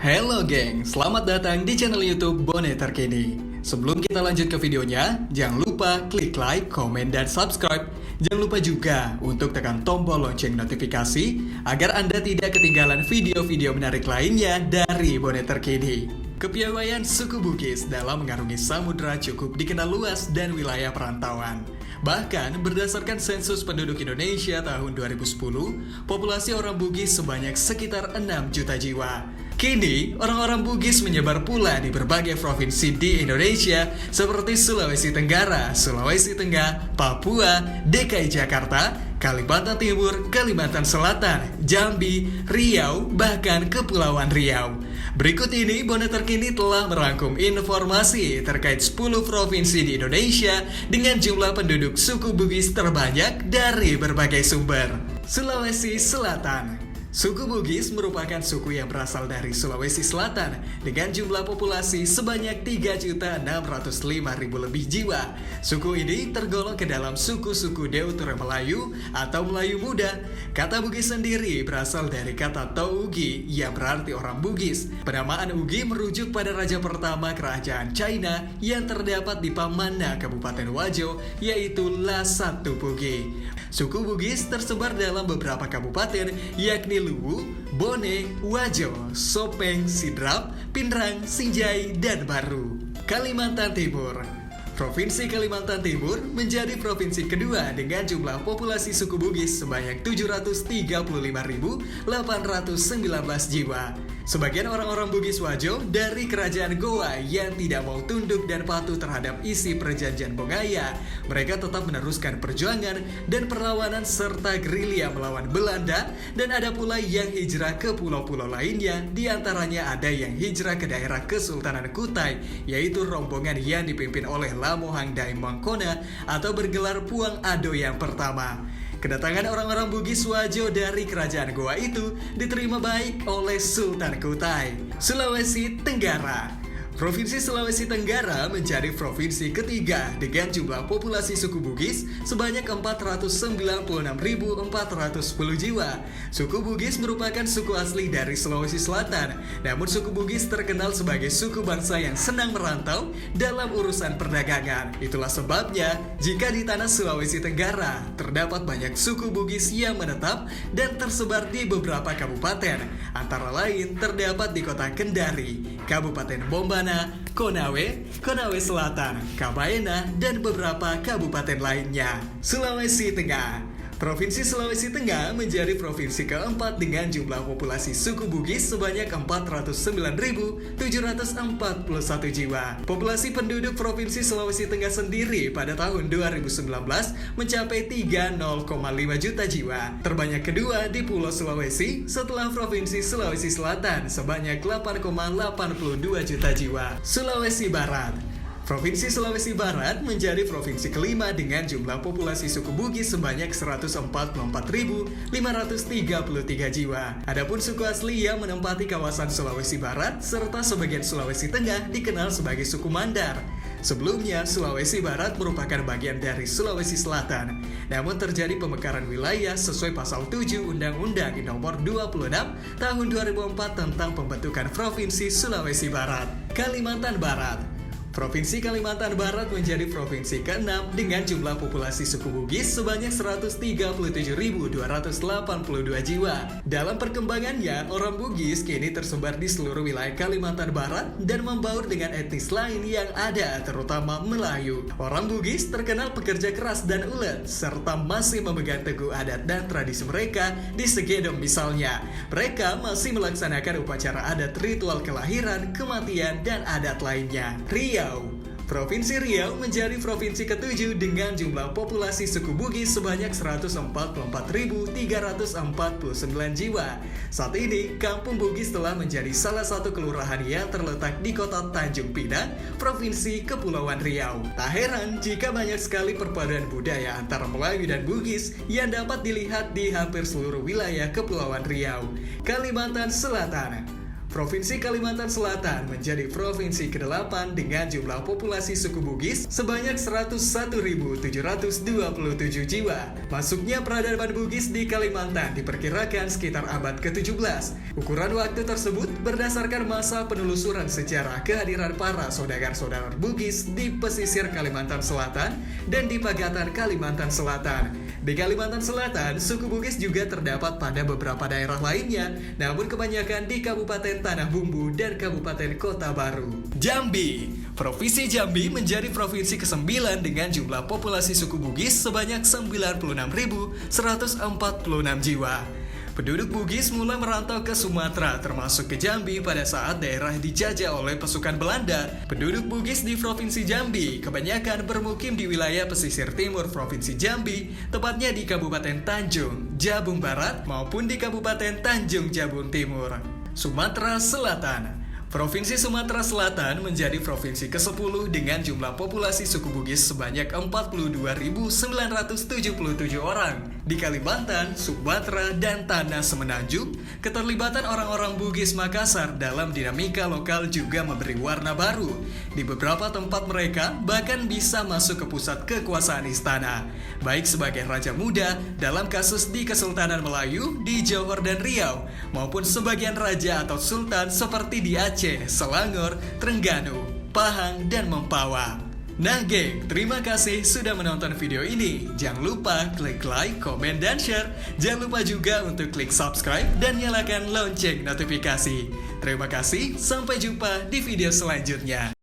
Halo geng, selamat datang di channel YouTube Bone Terkini. Sebelum kita lanjut ke videonya, jangan lupa klik like, komen, dan subscribe. Jangan lupa juga untuk tekan tombol lonceng notifikasi agar Anda tidak ketinggalan video-video menarik lainnya dari Bone Terkini. Kepiawaian suku Bugis dalam mengarungi samudera cukup dikenal luas dan wilayah perantauan. Bahkan berdasarkan sensus penduduk Indonesia tahun 2010, populasi orang Bugis sebanyak sekitar 6 juta jiwa. Kini, orang-orang Bugis menyebar pula di berbagai provinsi di Indonesia seperti Sulawesi Tenggara, Sulawesi Tengah, Papua, DKI Jakarta, Kalimantan Timur, Kalimantan Selatan, Jambi, Riau, bahkan Kepulauan Riau. Berikut ini Bone Terkini telah merangkum informasi terkait 10 provinsi di Indonesia dengan jumlah penduduk suku Bugis terbanyak dari berbagai sumber. Sulawesi Selatan. Suku Bugis merupakan suku yang berasal dari Sulawesi Selatan dengan jumlah populasi sebanyak 3.605.000 lebih jiwa. Suku ini tergolong ke dalam suku-suku Deutero Melayu atau Melayu Muda. Kata Bugis sendiri berasal dari kata Tougi yang berarti orang Bugis. Penamaan Ugi merujuk pada raja pertama kerajaan China yang terdapat di Pamana, Kabupaten Wajo, yaitu Lasatu Pugi. Suku Bugis tersebar dalam beberapa kabupaten yakni Luwu, Bone, Wajo, Sopeng, Sidrap, Pinrang, Sinjai, dan Baru. Kalimantan Timur. Provinsi Kalimantan Timur menjadi provinsi kedua dengan jumlah populasi suku Bugis sebanyak 735.819 jiwa. Sebagian orang-orang Bugis Wajo dari kerajaan Goa yang tidak mau tunduk dan patuh terhadap isi perjanjian Bongaya. Mereka tetap meneruskan perjuangan dan perlawanan serta gerilya melawan Belanda, dan ada pula yang hijrah ke pulau-pulau lainnya, diantaranya ada yang hijrah ke daerah Kesultanan Kutai, yaitu rombongan yang dipimpin oleh Lamohang Daeng Mangkona atau bergelar Puang Ado yang pertama. Kedatangan orang-orang Bugis Wajo dari kerajaan Goa itu diterima baik oleh Sultan Kutai. Sulawesi Tenggara. Provinsi Sulawesi Tenggara menjadi provinsi ketiga dengan jumlah populasi suku Bugis sebanyak 496.410 jiwa. Suku Bugis merupakan suku asli dari Sulawesi Selatan, namun suku Bugis terkenal sebagai suku bangsa yang senang merantau dalam urusan perdagangan. Itulah sebabnya jika di tanah Sulawesi Tenggara terdapat banyak suku Bugis yang menetap dan tersebar di beberapa kabupaten, antara lain terdapat di kota Kendari, Kabupaten Bombana, Konawe, Konawe Selatan, Kabaena, dan beberapa kabupaten lainnya. Sulawesi Tengah. Provinsi Sulawesi Tengah menjadi provinsi keempat dengan jumlah populasi suku Bugis sebanyak 409.741 jiwa. Populasi penduduk Provinsi Sulawesi Tengah sendiri pada tahun 2019 mencapai 30,5 juta jiwa. Terbanyak kedua di Pulau Sulawesi setelah Provinsi Sulawesi Selatan sebanyak 8,82 juta jiwa. Sulawesi Barat. Provinsi Sulawesi Barat menjadi provinsi kelima dengan jumlah populasi suku Bugis sebanyak 144.533 jiwa. Adapun suku asli yang menempati kawasan Sulawesi Barat serta sebagian Sulawesi Tengah dikenal sebagai suku Mandar. Sebelumnya, Sulawesi Barat merupakan bagian dari Sulawesi Selatan. Namun terjadi pemekaran wilayah sesuai pasal 7 Undang-Undang Nomor 26 Tahun 2004 tentang pembentukan Provinsi Sulawesi Barat. Kalimantan Barat. Provinsi Kalimantan Barat menjadi provinsi ke-6 dengan jumlah populasi suku Bugis sebanyak 137.282 jiwa. Dalam perkembangannya, orang Bugis kini tersebar di seluruh wilayah Kalimantan Barat dan membaur dengan etnis lain yang ada, terutama Melayu. Orang Bugis terkenal pekerja keras dan ulet, serta masih memegang teguh adat dan tradisi mereka di Segedong misalnya. Mereka masih melaksanakan upacara adat ritual kelahiran, kematian, dan adat lainnya. Riau. Provinsi Riau menjadi provinsi ke-7 dengan jumlah populasi suku Bugis sebanyak 144.349 jiwa. Saat ini, Kampung Bugis telah menjadi salah satu kelurahan yang terletak di kota Tanjung Pinang, Provinsi Kepulauan Riau. Tak heran jika banyak sekali perpaduan budaya antara Melayu dan Bugis yang dapat dilihat di hampir seluruh wilayah Kepulauan Riau. Kalimantan Selatan. Provinsi Kalimantan Selatan menjadi provinsi ke-8 dengan jumlah populasi suku Bugis sebanyak 101.727 jiwa. Masuknya peradaban Bugis di Kalimantan diperkirakan sekitar abad ke-17. Ukuran waktu tersebut berdasarkan masa penelusuran sejarah kehadiran para saudagar-saudara Bugis di pesisir Kalimantan Selatan dan di Pagatan Kalimantan Selatan. Di Kalimantan Selatan, suku Bugis juga terdapat pada beberapa daerah lainnya, namun kebanyakan di Kabupaten Tanah Bumbu dan Kabupaten Kota Baru. Jambi. Provinsi Jambi menjadi provinsi ke-9 dengan jumlah populasi suku Bugis sebanyak 96.146 jiwa. Penduduk Bugis mulai merantau ke Sumatera, termasuk ke Jambi pada saat daerah dijajah oleh pasukan Belanda. Penduduk Bugis di Provinsi Jambi kebanyakan bermukim di wilayah pesisir timur Provinsi Jambi, tepatnya di Kabupaten Tanjung Jabung Barat maupun di Kabupaten Tanjung Jabung Timur. Sumatera Selatan. Provinsi Sumatera Selatan menjadi provinsi ke-10 dengan jumlah populasi suku Bugis sebanyak 42.977 orang. Di Kalimantan, Sumatera, dan Tanah Semenanjung, keterlibatan orang-orang Bugis Makassar dalam dinamika lokal juga memberi warna baru. Di beberapa tempat mereka bahkan bisa masuk ke pusat kekuasaan istana, baik sebagai Raja Muda dalam kasus di Kesultanan Melayu di Johor dan Riau, maupun sebagian Raja atau Sultan seperti di Aceh, Selangor, Trengganu, Pahang, dan Mempawah. Nah geng, terima kasih sudah menonton video ini. Jangan lupa klik like, komen, dan share. Jangan lupa juga untuk klik subscribe dan nyalakan lonceng notifikasi. Terima kasih, sampai jumpa di video selanjutnya.